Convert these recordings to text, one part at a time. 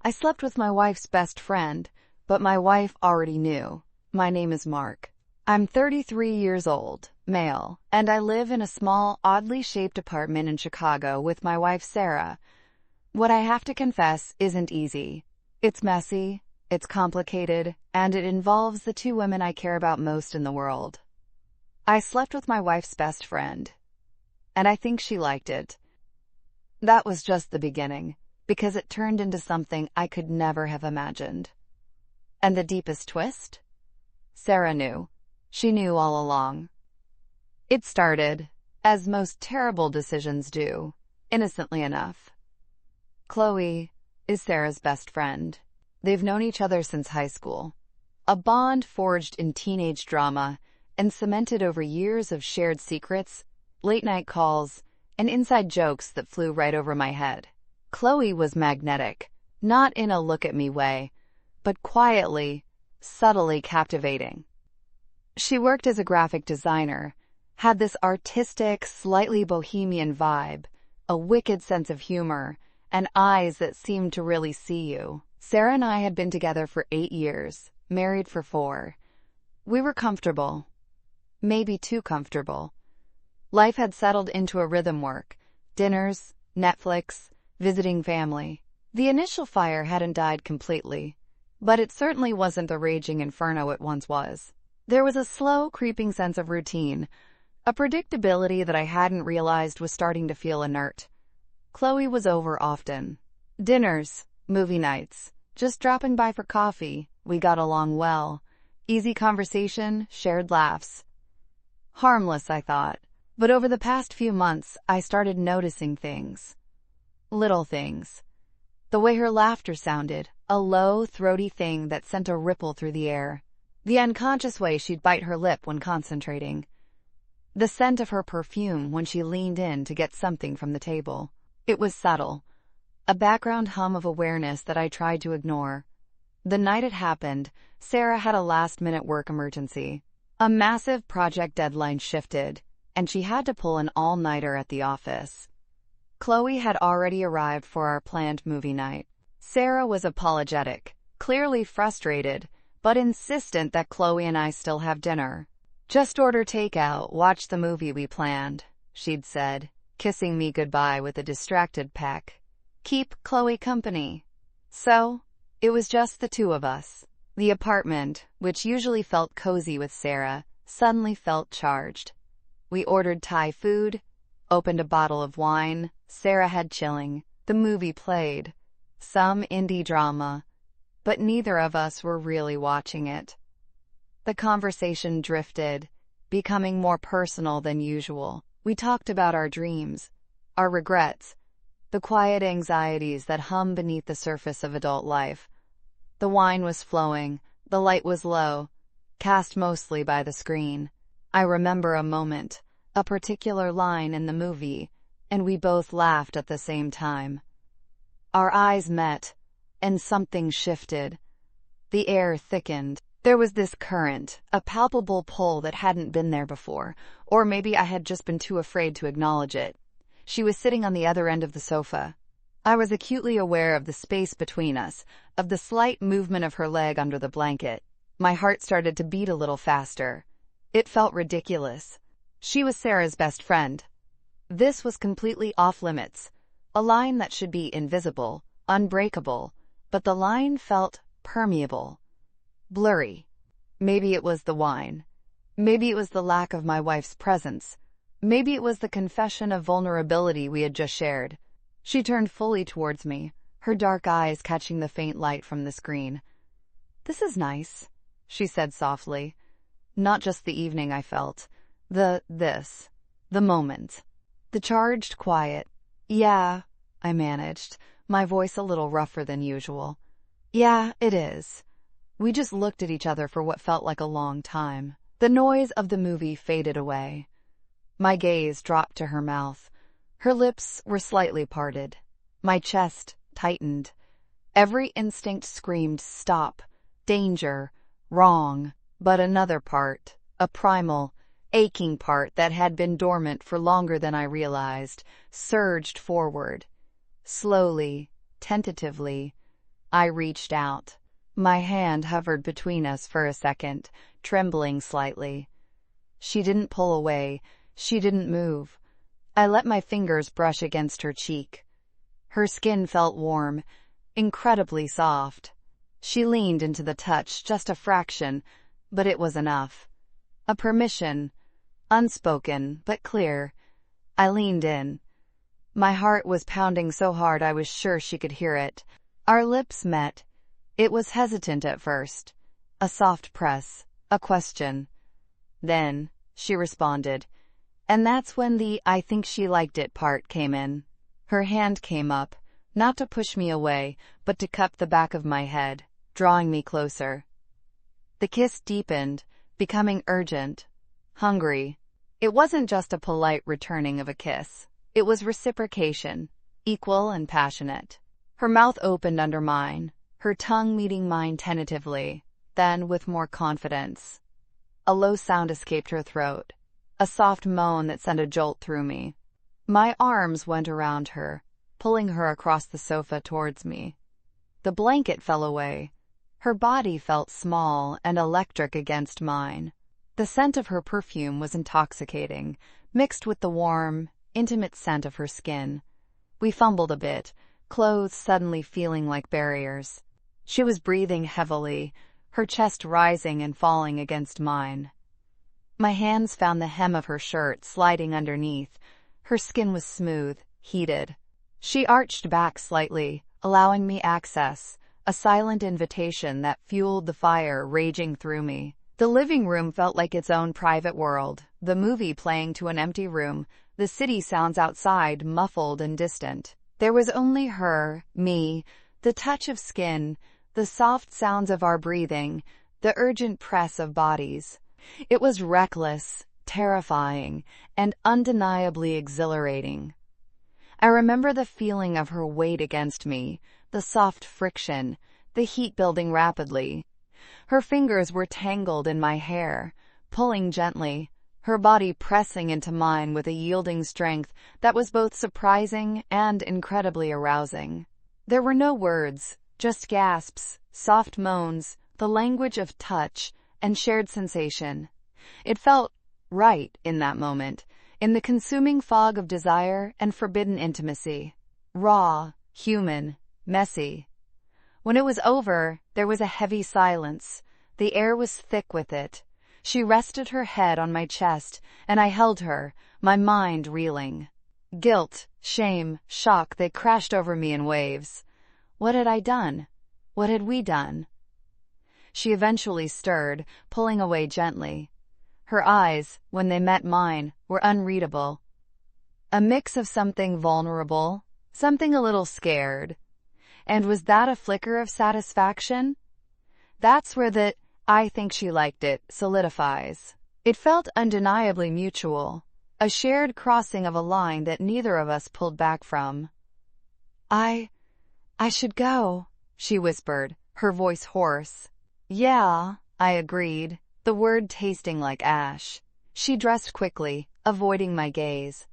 I slept with my wife's best friend, but my wife already knew. My name is Mark. I'm 33 years old, male, and I live in a small, oddly shaped apartment in Chicago with my wife Sarah. What I have to confess isn't easy. It's messy, it's complicated, and it involves the two women I care about most in the world. I slept with my wife's best friend, and I think she liked it. That was just the beginning, because it turned into something I could never have imagined. And the deepest twist? Sarah knew. She knew all along. It started, as most terrible decisions do, innocently enough. Chloe is Sarah's best friend. They've known each other since high school. A bond forged in teenage drama and cemented over years of shared secrets, late-night calls, and inside jokes that flew right over my head. Chloe was magnetic, not in a look-at-me way, but quietly, subtly captivating. She worked as a graphic designer, had this artistic, slightly bohemian vibe, a wicked sense of humor, and eyes that seemed to really see you. Sarah and I had been together for 8 years, married for 4. We were comfortable. Maybe too comfortable. Life had settled into a rhythm work, dinners, Netflix, visiting family. The initial fire hadn't died completely, but it certainly wasn't the raging inferno it once was. There was a slow, creeping sense of routine, a predictability that I hadn't realized was starting to feel inert. Chloe was over often. Dinners, movie nights, just dropping by for coffee. We got along well. Easy conversation, shared laughs. Harmless, I thought. But over the past few months, I started noticing things. Little things. The way her laughter sounded, a low, throaty thing that sent a ripple through the air. The unconscious way she'd bite her lip when concentrating. The scent of her perfume when she leaned in to get something from the table. It was subtle. A background hum of awareness that I tried to ignore. The night it happened, Sarah had a last-minute work emergency. A massive project deadline shifted, and she had to pull an all-nighter at the office. Chloe had already arrived for our planned movie night. Sarah was apologetic, clearly frustrated, but insistent that Chloe and I still have dinner. "Just order takeout, watch the movie we planned," she'd said, kissing me goodbye with a distracted peck. Keep Chloe company. So, it was just the two of us. The apartment, which usually felt cozy with Sarah, suddenly felt charged. We ordered Thai food, opened a bottle of wine. Sarah had chilling. The movie played. Some indie drama. But neither of us were really watching it. The conversation drifted, becoming more personal than usual. We talked about our dreams, our regrets, the quiet anxieties that hum beneath the surface of adult life. The wine was flowing, the light was low, cast mostly by the screen. I remember a moment, a particular line in the movie, and we both laughed at the same time. Our eyes met, and something shifted. The air thickened. There was this current, a palpable pull that hadn't been there before, or maybe I had just been too afraid to acknowledge it. She was sitting on the other end of the sofa. I was acutely aware of the space between us, of the slight movement of her leg under the blanket. My heart started to beat a little faster. It felt ridiculous. She was Sarah's best friend. This was completely off-limits, a line that should be invisible, unbreakable, but the line felt permeable, blurry. Maybe it was the wine. Maybe it was the lack of my wife's presence. Maybe it was the confession of vulnerability we had just shared. She turned fully towards me, her dark eyes catching the faint light from the screen. "This is nice," she said softly. Not just the evening I felt. The moment. The charged quiet. "Yeah," I managed, my voice a little rougher than usual. "Yeah, it is." We just looked at each other for what felt like a long time. The noise of the movie faded away. My gaze dropped to her mouth. Her lips were slightly parted. My chest tightened. Every instinct screamed stop, danger, wrong. But another part, a primal, aching part that had been dormant for longer than I realized, surged forward. Slowly, tentatively, I reached out. My hand hovered between us for a second, trembling slightly. She didn't pull away. She didn't move. I let my fingers brush against her cheek. Her skin felt warm, incredibly soft. She leaned into the touch just a fraction, but it was enough. A permission, unspoken but clear. I leaned in. My heart was pounding so hard I was sure she could hear it. Our lips met. It was hesitant at first. A soft press, a question. Then she responded. And that's when the "I think she liked it" part came in. Her hand came up, not to push me away, but to cup the back of my head, drawing me closer. The kiss deepened, becoming urgent, hungry. It wasn't just a polite returning of a kiss. It was reciprocation, equal and passionate. Her mouth opened under mine, her tongue meeting mine tentatively, then with more confidence. A low sound escaped her throat, a soft moan that sent a jolt through me. My arms went around her, pulling her across the sofa towards me. The blanket fell away. Her body felt small and electric against mine. The scent of her perfume was intoxicating, mixed with the warm, intimate scent of her skin. We fumbled a bit, clothes suddenly feeling like barriers. She was breathing heavily, her chest rising and falling against mine. My hands found the hem of her shirt sliding underneath. Her skin was smooth, heated. She arched back slightly, allowing me access, a silent invitation that fueled the fire raging through me. The living room felt like its own private world, the movie playing to an empty room, the city sounds outside muffled and distant. There was only her, me, the touch of skin, the soft sounds of our breathing, the urgent press of bodies. It was reckless, terrifying, and undeniably exhilarating. I remember the feeling of her weight against me, the soft friction, the heat building rapidly. Her fingers were tangled in my hair, pulling gently, her body pressing into mine with a yielding strength that was both surprising and incredibly arousing. There were no words, just gasps, soft moans, the language of touch, and shared sensation. It felt right in that moment, in the consuming fog of desire and forbidden intimacy. Raw, human, messy. When it was over, there was a heavy silence. The air was thick with it. She rested her head on my chest, and I held her, my mind reeling. Guilt, shame, shock, they crashed over me in waves. What had I done? What had we done? She eventually stirred, pulling away gently. Her eyes, when they met mine, were unreadable. A mix of something vulnerable, something a little scared. And was that a flicker of satisfaction? That's where the "I think she liked it" solidifies. It felt undeniably mutual, a shared crossing of a line that neither of us pulled back from. I should go," she whispered, her voice hoarse. "Yeah," I agreed, the word tasting like ash. She dressed quickly, avoiding my gaze.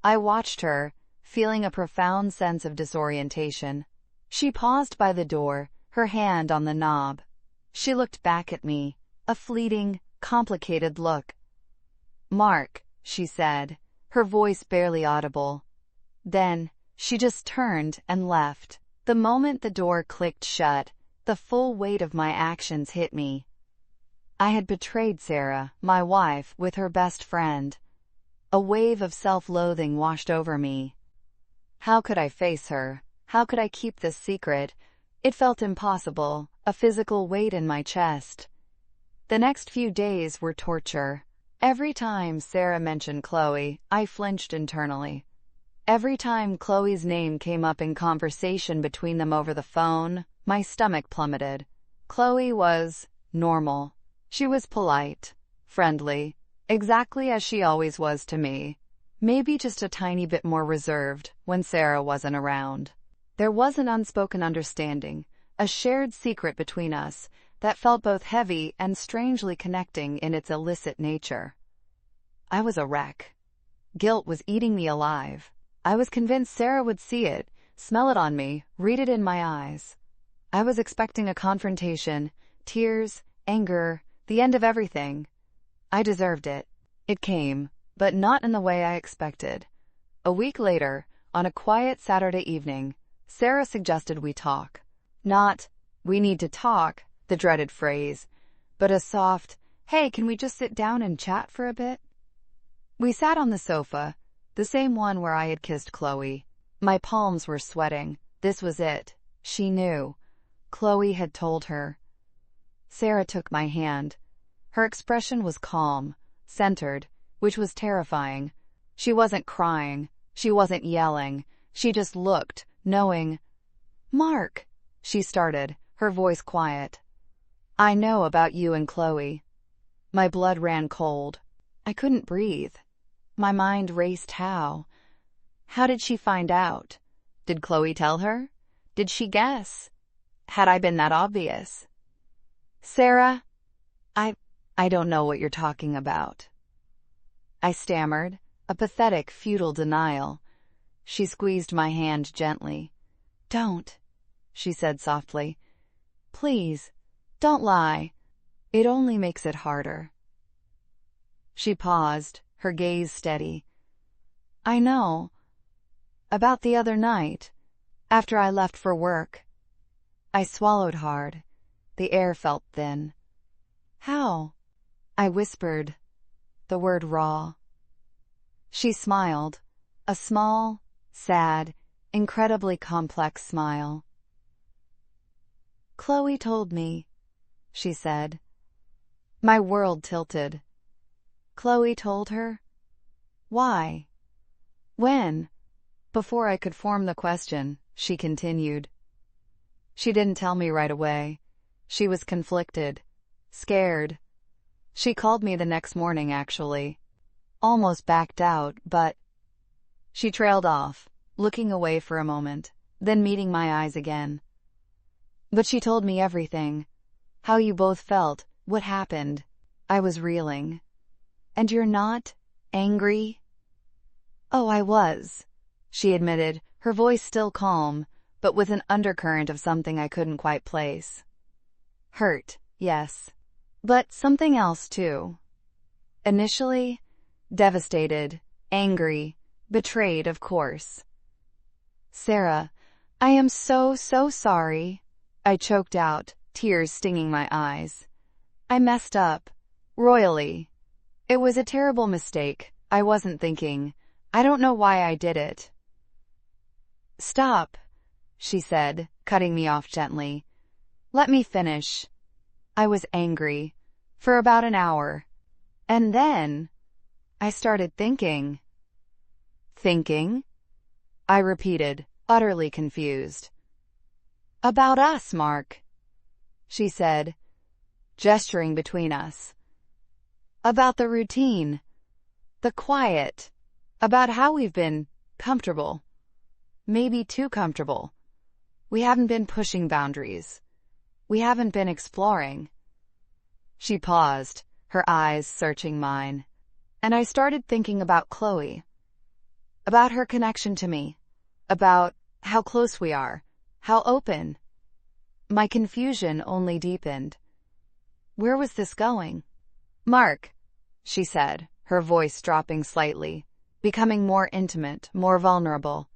I watched her, feeling a profound sense of disorientation. She paused by the door, her hand on the knob. She looked back at me, a fleeting, complicated look. "Mark," she said, her voice barely audible. Then, she just turned and left. The moment the door clicked shut, the full weight of my actions hit me. I had betrayed Sarah, my wife, with her best friend. A wave of self-loathing washed over me. How could I face her? How could I keep this secret? It felt impossible, a physical weight in my chest. The next few days were torture. Every time Sarah mentioned Chloe, I flinched internally. Every time Chloe's name came up in conversation between them over the phone, my stomach plummeted. Chloe was normal. She was polite, friendly, exactly as she always was to me. Maybe just a tiny bit more reserved when Sarah wasn't around. There was an unspoken understanding, a shared secret between us that felt both heavy and strangely connecting in its illicit nature. I was a wreck. Guilt was eating me alive. I was convinced Sarah would see it, smell it on me, read it in my eyes. I was expecting a confrontation, tears, anger, the end of everything. I deserved it. It came, but not in the way I expected. A week later, on a quiet Saturday evening, Sarah suggested we talk. Not, "We need to talk," the dreaded phrase, but a soft, "Hey, can we just sit down and chat for a bit?" We sat on the sofa, the same one where I had kissed Chloe. My palms were sweating. This was it. She knew. Chloe had told her. Sarah took my hand. Her expression was calm, centered, which was terrifying. She wasn't crying. She wasn't yelling. She just looked, knowing. "Mark," she started, her voice quiet. "I know about you and Chloe." My blood ran cold. I couldn't breathe. My mind raced how. How did she find out? Did Chloe tell her? Did she guess? Had I been that obvious? "Sarah, I don't know what you're talking about." I stammered, a pathetic, futile denial. She squeezed my hand gently. "Don't," she said softly. "Please, don't lie. It only makes it harder." She paused, her gaze steady. "I know. About the other night, after I left for work." I swallowed hard. The air felt thin. "How?" I whispered, the word raw. She smiled, a small, sad, incredibly complex smile. "Chloe told me," she said. My world tilted. Chloe told her? Why? When? Before I could form the question, she continued. "She didn't tell me right away. She was conflicted, scared. She called me the next morning, actually. Almost backed out, but..." She trailed off, looking away for a moment, then meeting my eyes again. "But she told me everything. How you both felt, what happened." I was reeling. "And you're not angry?" "Oh, I was," she admitted, her voice still calm, but with an undercurrent of something I couldn't quite place. "Hurt, yes. But something else, too. Initially, devastated, angry, betrayed, of course." "Sarah, I am so sorry," I choked out, tears stinging my eyes. "I messed up. Royally. It was a terrible mistake. I wasn't thinking. I don't know why I did it." "Stop," she said, cutting me off gently. "Let me finish." I was angry. For about an hour. And then I started thinking. "Thinking?" I repeated, utterly confused. "About us, Mark," she said, gesturing between us. "About the routine, the quiet, about how we've been comfortable. Maybe too comfortable. We haven't been pushing boundaries. We haven't been exploring." She paused, her eyes searching mine, and I started thinking about Chloe, about her connection to me, about how close we are, how open. My confusion only deepened. Where was this going? "Mark," she said, her voice dropping slightly, becoming more intimate, more vulnerable.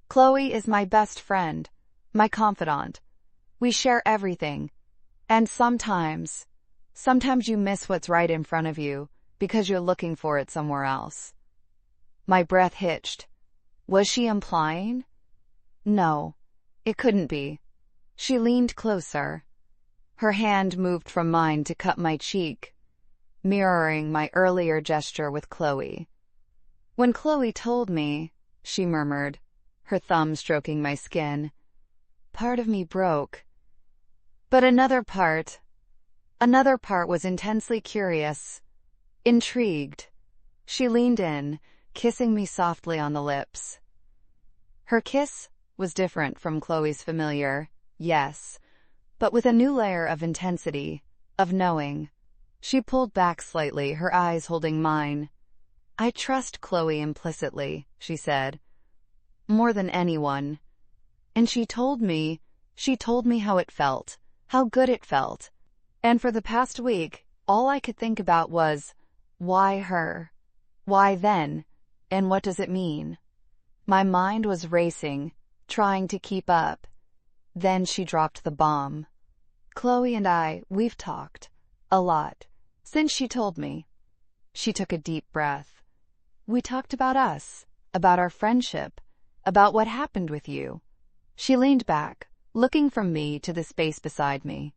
"Chloe is my best friend, my confidant. We share everything. And sometimes you miss what's right in front of you because you're looking for it somewhere else." My breath hitched. Was she implying? No, it couldn't be. She leaned closer. Her hand moved from mine to cup my cheek, mirroring my earlier gesture with Chloe. "When Chloe told me," she murmured, her thumb stroking my skin, "part of me broke. But another part was intensely curious, intrigued." She leaned in, kissing me softly on the lips. Her kiss was different from Chloe's familiar, yes, but with a new layer of intensity, of knowing. She pulled back slightly, her eyes holding mine. "I trust Chloe implicitly," she said, "more than anyone. And she told me She told me how it felt, how good it felt. And for the past week, all I could think about was, why her? Why then? And what does it mean? My mind was racing, trying to keep up. Then she dropped the bomb. Chloe and we've talked. A lot. Since she told me. She took a deep breath. We talked about us, about our friendship, about what happened with you. She leaned back, looking from me to the space beside me.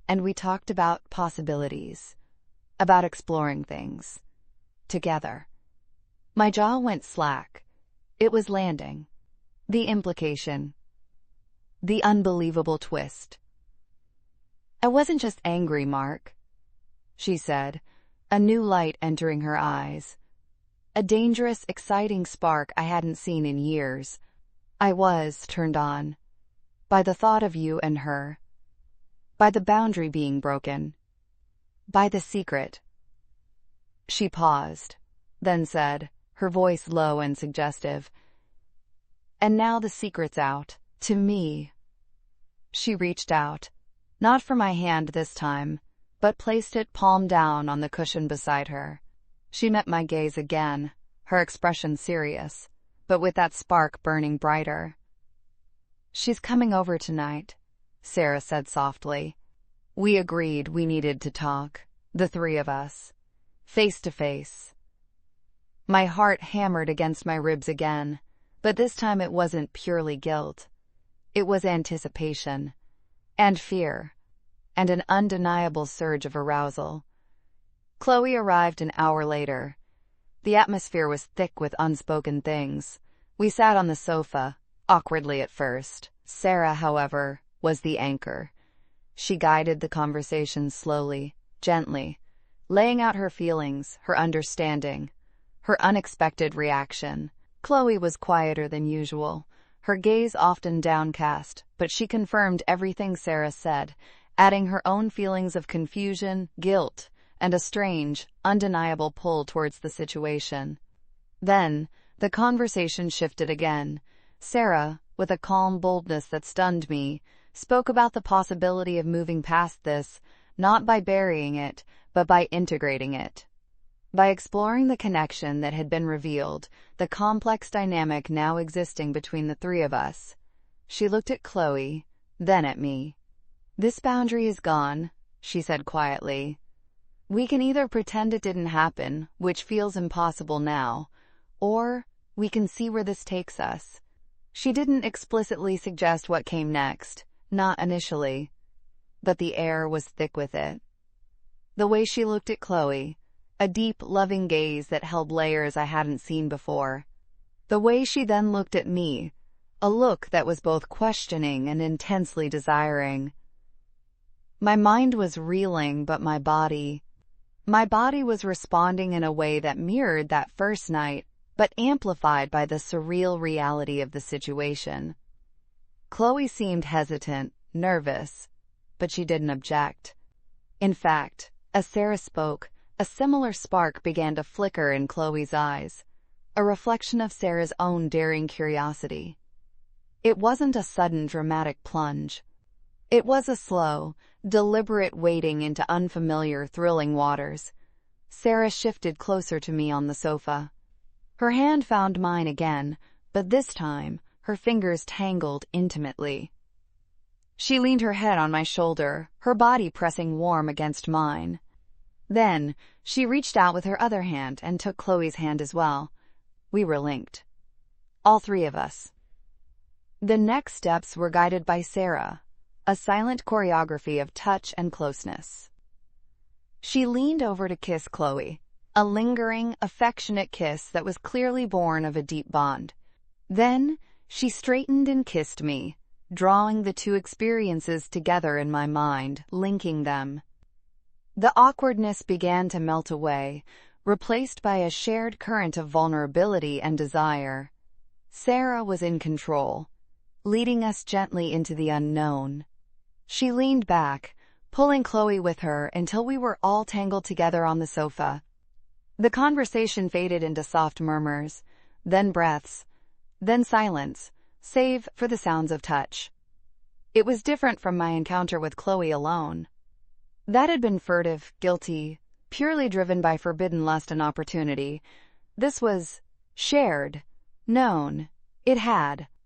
And we talked about possibilities, about exploring things, together. My jaw went slack. It was landing. The implication. The unbelievable twist. I wasn't just angry, Mark, she said, a new light entering her eyes. A dangerous, exciting spark I hadn't seen in years. I was turned on by the thought of you and her, by the boundary being broken, by the secret. She paused, then said, her voice low and suggestive, and now the secret's out, to me. She reached out, not for my hand this time, but placed it palm down on the cushion beside her. She met my gaze again, her expression serious, but with that spark burning brighter. She's coming over tonight, Sarah said softly. We agreed we needed to talk, the three of us, face to face. My heart hammered against my ribs again, but this time it wasn't purely guilt. It was anticipation, and fear, and an undeniable surge of arousal. Chloe arrived an hour later. The atmosphere was thick with unspoken things. We sat on the sofa, awkwardly at first. Sarah, however, was the anchor. She guided the conversation slowly, gently, laying out her feelings, her understanding, her unexpected reaction. Chloe was quieter than usual, her gaze often downcast, but she confirmed everything Sarah said, adding her own feelings of confusion, guilt, and a strange, undeniable pull towards the situation. Then, the conversation shifted again. Sarah, with a calm boldness that stunned me, spoke about the possibility of moving past this, not by burying it, but by integrating it. By exploring the connection that had been revealed, the complex dynamic now existing between the three of us. She looked at Chloe, then at me. This boundary is gone, she said quietly. We can either pretend it didn't happen, which feels impossible now, or we can see where this takes us. She didn't explicitly suggest what came next, not initially, but the air was thick with it. The way she looked at Chloe, a deep, loving gaze that held layers I hadn't seen before. The way she then looked at me, a look that was both questioning and intensely desiring. My mind was reeling, but my body was responding in a way that mirrored that first night, but amplified by the surreal reality of the situation. Chloe seemed hesitant, nervous, but she didn't object. In fact, as Sarah spoke, a similar spark began to flicker in Chloe's eyes, a reflection of Sarah's own daring curiosity. It wasn't a sudden dramatic plunge. It was a slow, deliberate wading into unfamiliar, thrilling waters. Sarah shifted closer to me on the sofa. Her hand found mine again, but this time, her fingers tangled intimately. She leaned her head on my shoulder, her body pressing warm against mine. Then, she reached out with her other hand and took Chloe's hand as well. We were linked. All three of us. The next steps were guided by Sarah, a silent choreography of touch and closeness. She leaned over to kiss Chloe, a lingering, affectionate kiss that was clearly born of a deep bond. Then, she straightened and kissed me, drawing the two experiences together in my mind, linking them. The awkwardness began to melt away, replaced by a shared current of vulnerability and desire. Sarah was in control, leading us gently into the unknown. She leaned back, pulling Chloe with her until we were all tangled together on the sofa. The conversation faded into soft murmurs, then breaths, then silence, save for the sounds of touch. It was different from my encounter with Chloe alone. That had been furtive, guilty, purely driven by forbidden lust and opportunity. This was shared, known. It had,